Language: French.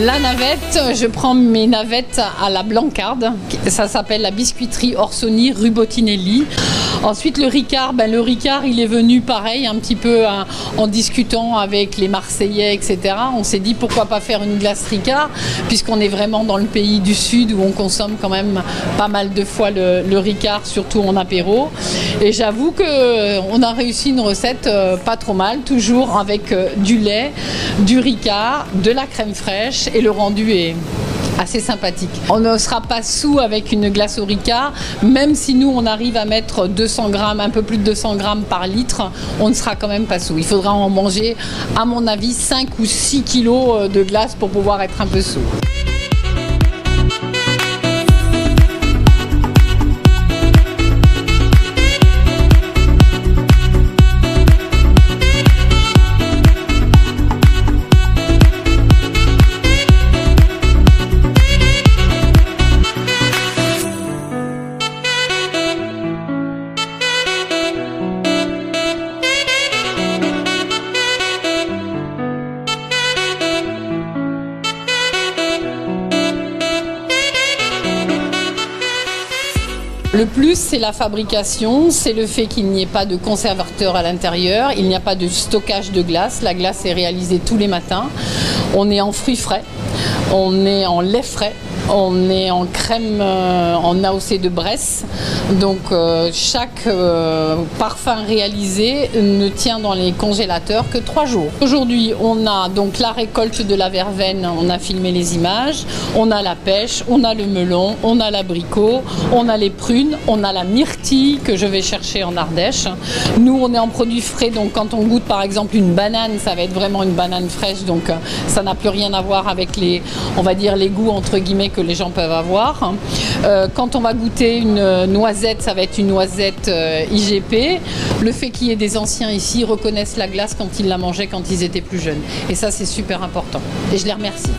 La navette, je prends mes navettes à la Blancarde. Ça s'appelle la biscuiterie Orsoni rue Bottinelli. Ensuite, le Ricard, le Ricard, il est venu pareil, un petit peu en discutant avec les Marseillais, etc. On s'est dit pourquoi pas faire une glace Ricard, puisqu'on est vraiment dans le pays du Sud où on consomme quand même pas mal de fois le Ricard, surtout en apéro. Et j'avoue qu'on a réussi une recette pas trop mal, toujours avec du lait, du Ricard, de la crème fraîche, et le rendu est assez sympathique. On ne sera pas sous avec une glace au Ricard, même si nous on arrive à mettre 200 grammes, un peu plus de 200 grammes par litre, on ne sera quand même pas sous. Il faudra en manger, à mon avis, 5 ou 6 kilos de glace pour pouvoir être un peu sous. Le plus, c'est la fabrication, c'est le fait qu'il n'y ait pas de conservateur à l'intérieur, il n'y a pas de stockage de glace. La glace est réalisée tous les matins. On est en fruits frais, on est en lait frais, on est en crème en AOC de Bresse. Donc chaque parfum réalisé ne tient dans les congélateurs que 3 jours. Aujourd'hui, on a donc la récolte de la verveine, on a filmé les images, on a la pêche, on a le melon, on a l'abricot, on a les prunes, on a la myrtille que je vais chercher en Ardèche. Nous, on est en produits frais, donc quand on goûte par exemple une banane, ça va être vraiment une banane fraîche, donc ça n'a plus rien à voir avec les, on va dire, les goûts entre guillemets que les gens peuvent avoir. Quand on va goûter une noisette, ça va être une noisette IGP. Le fait qu'il y ait des anciens ici reconnaissent la glace quand ils la mangeaient quand ils étaient plus jeunes. Et ça, c'est super important. Et je les remercie.